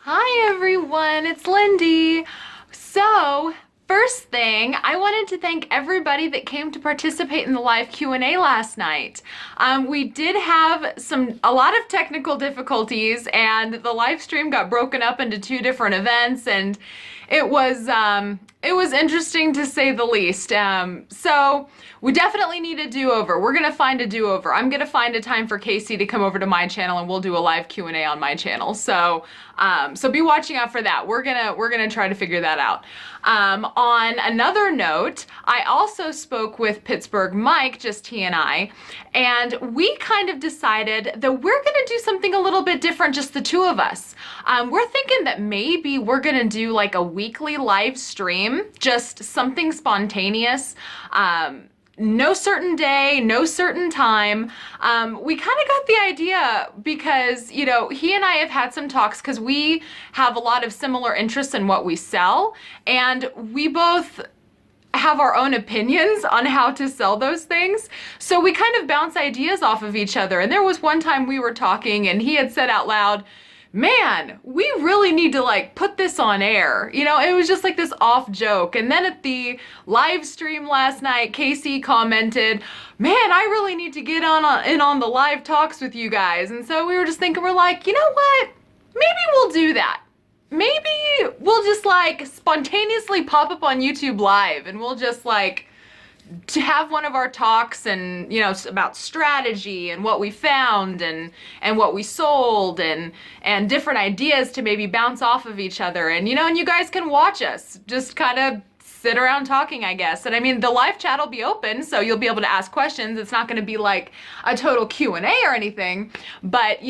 Hi everyone, it's Lindy. So, first thing, I wanted to thank everybody that came to participate in the live Q&A last night. We did have a lot of technical difficulties, and the live stream got broken up into two different events, and it was interesting to say the least. So we definitely need a do-over. We're gonna find a do-over. I'm gonna find a time for Casey to come over to my channel, and we'll do a live Q&A on my channel. So be watching out for that. We're gonna try to figure that out. On another note, I also spoke with Pittsburgh Mike, just he and we kind of decided that we're gonna do something a little bit different, just the two of us. We're thinking that maybe we're gonna do like a weekly live stream, just something spontaneous. No certain day, no certain time. We kind of got the idea because, he and I have had some talks because we have a lot of similar interests in what we sell, and we both have our own opinions on how to sell those things. So we kind of bounce ideas off of each other. And there was one time we were talking and he had said out loud, "Man, we really need to put this on air." It was just like this off joke. And then at the live stream last night, Casey commented, "Man, I really need to get in on the live talks with you guys." And so we were just thinking, we're like, you know what? Maybe we'll do that. Maybe we'll just spontaneously pop up on YouTube live, and we'll just to have one of our talks and about strategy and what we found and what we sold and different ideas to maybe bounce off of each other, and and you guys can watch us just kind of sit around talking, I guess. And I mean, the live chat will be open, so you'll be able to ask questions. It's not going to be like a total Q&A or anything, but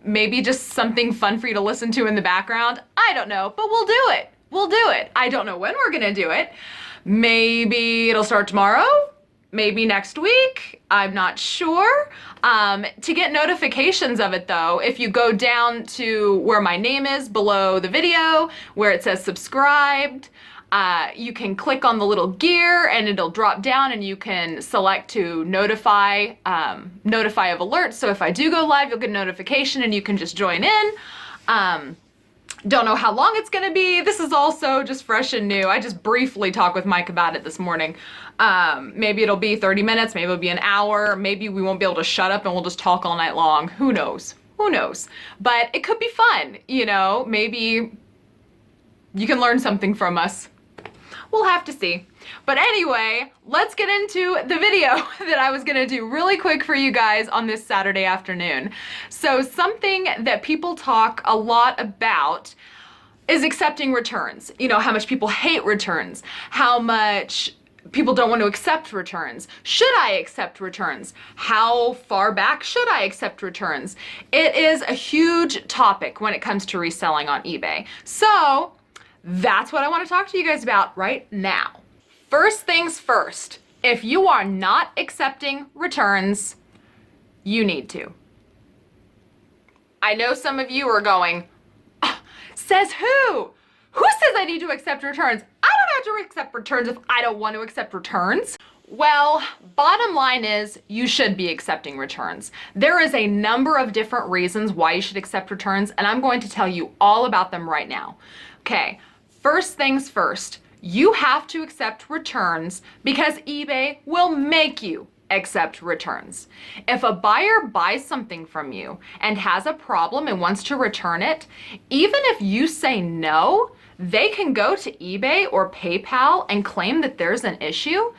maybe just something fun for you to listen to in the background. I don't know, but we'll do it. We'll do it. I don't know when we're going to do it. Maybe it'll start tomorrow, maybe next week, I'm not sure. To get notifications of it though, if you go down to where my name is below the video, where it says subscribed, you can click on the little gear and it'll drop down and you can select to notify of alerts. So if I do go live, you'll get a notification and you can just join in. Don't know how long it's gonna be. This is also just fresh and new. I just briefly talked with Mike about it this morning. Maybe it'll be 30 minutes, maybe it'll be an hour, maybe we won't be able to shut up and we'll just talk all night long. Who knows? Who knows? But it could be fun, maybe you can learn something from us. We'll have to see. But anyway, let's get into the video that I was gonna do really quick for you guys on this Saturday afternoon. So something that people talk a lot about is accepting returns. How much people hate returns, how much people don't want to accept returns. Should I accept returns? How far back should I accept returns? It is a huge topic when it comes to reselling on eBay. So that's what I want to talk to you guys about right now. First things first, if you are not accepting returns, you need to. I know some of you are going, says who? Who says I need to accept returns? I don't have to accept returns if I don't want to accept returns. Well, bottom line is you should be accepting returns. There is a number of different reasons why you should accept returns, and I'm going to tell you all about them right now. Okay, first things first, you have to accept returns because eBay will make you accept returns. If a buyer buys something from you and has a problem and wants to return it, even if you say no, they can go to eBay or PayPal and claim that there's an issue,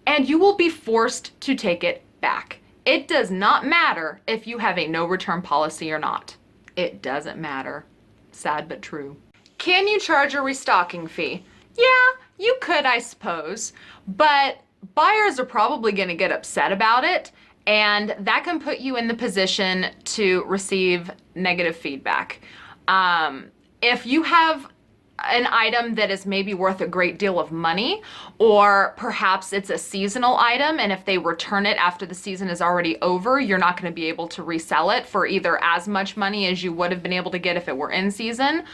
and you will be forced to take it back. It does not matter if you have a no return policy or not. It doesn't matter. Sad but true. Can you charge a restocking fee? Yeah, you could, I suppose, but buyers are probably going to get upset about it, and that can put you in the position to receive negative feedback. If you have an item that is maybe worth a great deal of money, or perhaps it's a seasonal item, and if they return it after the season is already over, you're not going to be able to resell it for either as much money as you would have been able to get if it were in season,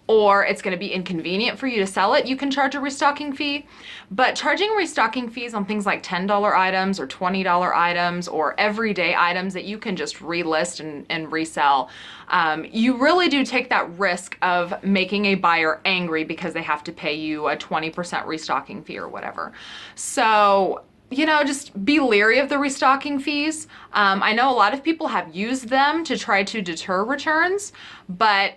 or it's going to be inconvenient for you to sell it, you can charge a restocking fee. But charging restocking fees on things like $10 items or $20 items or everyday items that you can just relist and resell, you really do take that risk of making a buyer angry because they have to pay you a 20% restocking fee or whatever. So, you know, just be leery of the restocking fees. I know a lot of people have used them to try to deter returns, but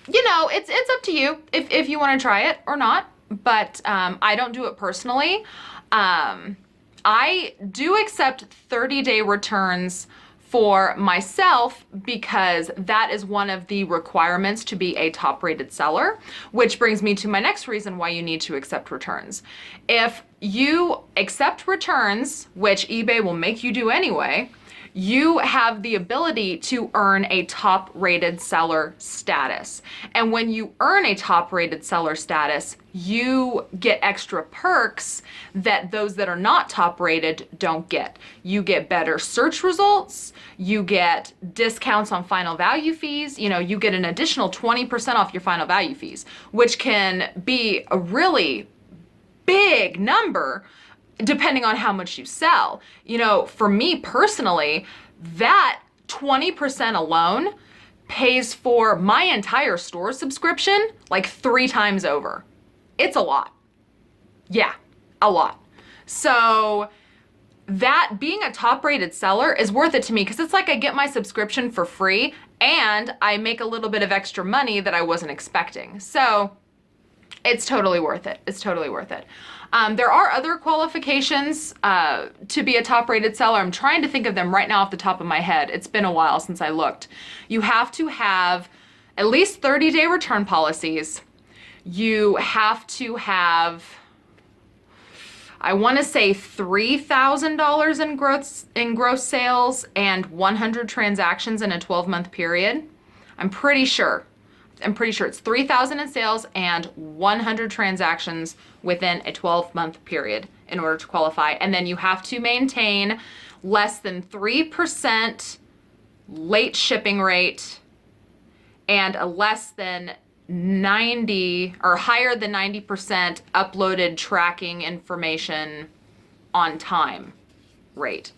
you know, it's up to you if you want to try it or not. But I don't do it personally. I do accept 30-day returns for myself because that is one of the requirements to be a top-rated seller, which brings me to my next reason why you need to accept returns. If you accept returns, which eBay will make you do anyway, you have the ability to earn a top-rated seller status. And when you earn a top-rated seller status, you get extra perks that those that are not top-rated don't get. You get better search results, you get discounts on final value fees, you know, you get an additional 20% off your final value fees, which can be a really big number depending on how much you sell. You know, for me personally, that 20% alone pays for my entire store subscription like 3 times over. It's a lot. Yeah, a lot. So that being a top-rated seller is worth it to me because it's like I get my subscription for free and I make a little bit of extra money that I wasn't expecting. So it's totally worth it. It's totally worth it. There are other qualifications to be a top-rated seller. I'm trying to think of them right now off the top of my head. It's been a while since I looked. You have to have at least 30-day return policies. You have to have, I want to say $3,000 in gross sales and 100 transactions in a 12-month period. I'm pretty sure it's 3,000 in sales and 100 transactions within a 12-month period in order to qualify. And then you have to maintain less than 3% late shipping rate and a less than 90 or higher than 90% uploaded tracking information on time rate.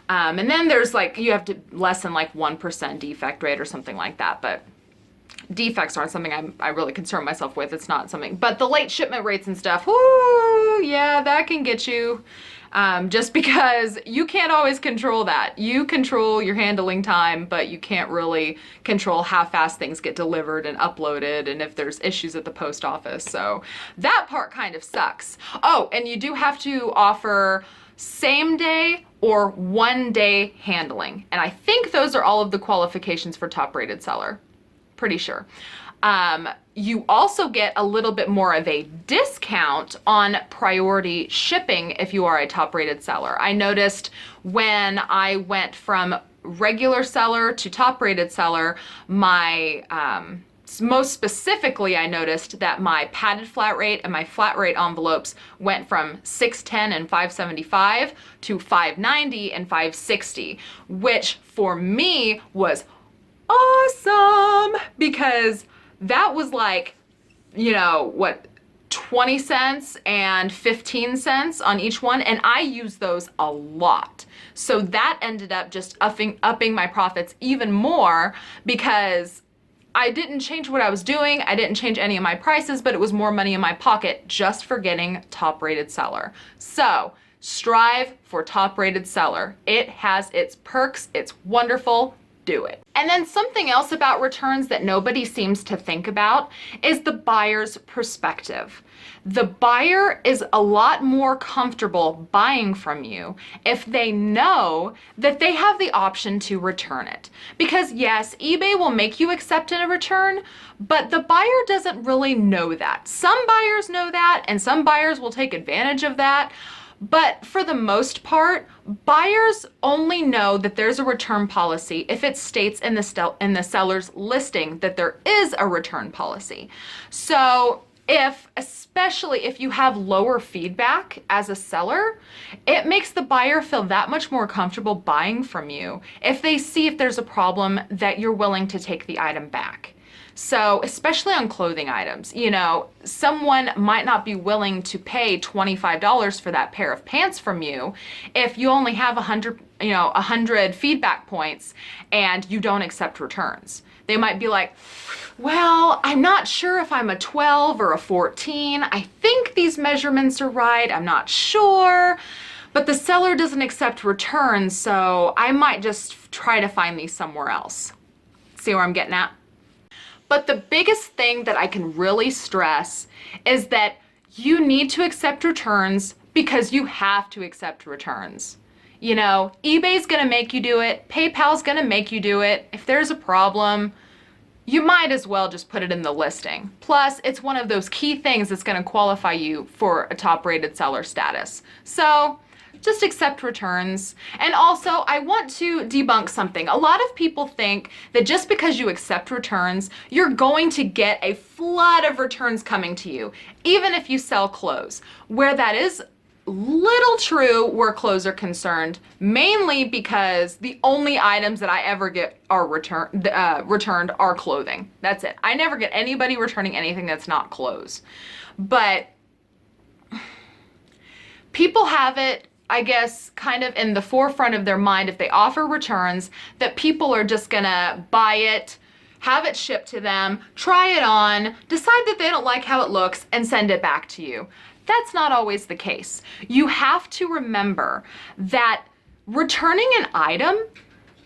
And then there's like, you have to less than like 1% defect rate or something like that. But defects aren't something I really concern myself with. It's not something, but the late shipment rates and stuff, whoo, yeah, that can get you. Just because you can't always control that. You control your handling time, but you can't really control how fast things get delivered and uploaded and if there's issues at the post office. So that part kind of sucks. Oh, and you do have to offer same day or 1-day handling. And I think those are all of the qualifications for top-rated seller. Pretty sure. You also get a little bit more of a discount on priority shipping if you are a top-rated seller. I noticed when I went from regular seller to top-rated seller, my most specifically, I noticed that my padded flat rate and my flat rate envelopes went from $610 and $575 to $590 and $560, which for me was awesome because that was like, you know, what, 20 cents and 15 cents on each one, and I use those a lot. So that ended up just upping my profits even more because I didn't change what I was doing. I didn't change any of my prices, but it was more money in my pocket just for getting top-rated seller. So strive for top-rated seller. It has its perks. It's wonderful. Do it. And then something else about returns that nobody seems to think about is the buyer's perspective. The buyer is a lot more comfortable buying from you if they know that they have the option to return it. Because yes, eBay will make you accept a return, but the buyer doesn't really know that. Some buyers know that, and some buyers will take advantage of that. But for the most part, buyers only know that there's a return policy if it states in the seller's listing that there is a return policy. So especially if you have lower feedback as a seller, it makes the buyer feel that much more comfortable buying from you if they see if there's a problem that you're willing to take the item back. So especially on clothing items, someone might not be willing to pay $25 for that pair of pants from you if you only have 100 feedback points and you don't accept returns. They might be like, well, I'm not sure if I'm a 12 or a 14. I think these measurements are right. I'm not sure. But the seller doesn't accept returns, so I might just try to find these somewhere else. See where I'm getting at? But the biggest thing that I can really stress is that you need to accept returns because you have to accept returns. eBay's gonna make you do it. PayPal's gonna make you do it. If there's a problem, you might as well just put it in the listing. Plus, it's one of those key things that's gonna qualify you for a top-rated seller status. So just accept returns. And also, I want to debunk something. A lot of people think that just because you accept returns, you're going to get a flood of returns coming to you, even if you sell clothes. Where that is little true where clothes are concerned, mainly because the only items that I ever get are returned are clothing. That's it. I never get anybody returning anything that's not clothes. But people have it, I guess, kind of in the forefront of their mind if they offer returns, that people are just gonna buy it, have it shipped to them, try it on, decide that they don't like how it looks, and send it back to you. That's not always the case. You have to remember that returning an item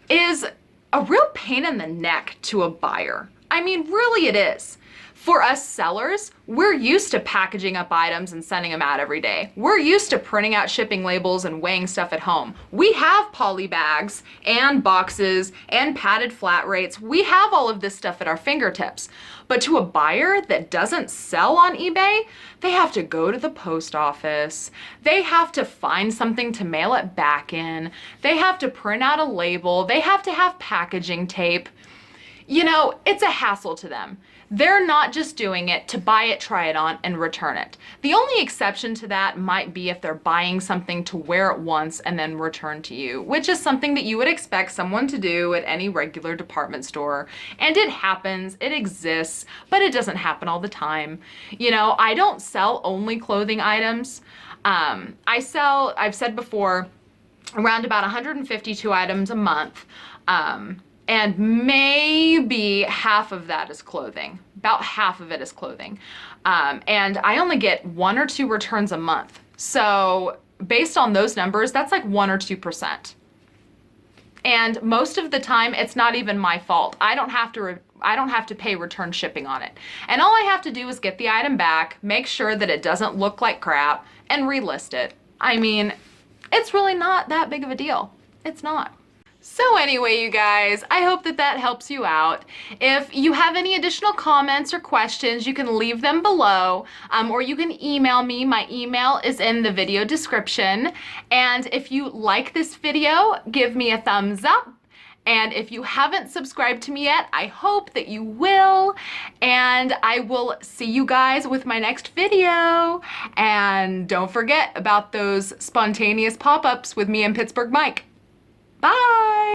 is a real pain in the neck to a buyer. I mean, really it is. For us sellers, we're used to packaging up items and sending them out every day. We're used to printing out shipping labels and weighing stuff at home. We have poly bags and boxes and padded flat rates. We have all of this stuff at our fingertips. But to a buyer that doesn't sell on eBay, they have to go to the post office. They have to find something to mail it back in. They have to print out a label. They have to have packaging tape. It's a hassle to them. They're not just doing it to buy it, try it on, and return it. The only exception to that might be if they're buying something to wear it once and then return to you, which is something that you would expect someone to do at any regular department store. And it happens, it exists, but it doesn't happen all the time. I don't sell only clothing items. I've said before, around about 152 items a month. And maybe half of that is clothing. About half of it is clothing. And I only get 1 or 2 returns a month. So based on those numbers, that's like 1 or 2%. And most of the time, it's not even my fault. I don't have to pay return shipping on it. And all I have to do is get the item back, make sure that it doesn't look like crap, and relist it. I mean, it's really not that big of a deal. It's not. So anyway, you guys, I hope that helps you out. If you have any additional comments or questions, you can leave them below, or you can email me. My email is in the video description. And if you like this video, give me a thumbs up. And if you haven't subscribed to me yet, I hope that you will. And I will see you guys with my next video. And don't forget about those spontaneous pop-ups with me and Pittsburgh Mike. Bye!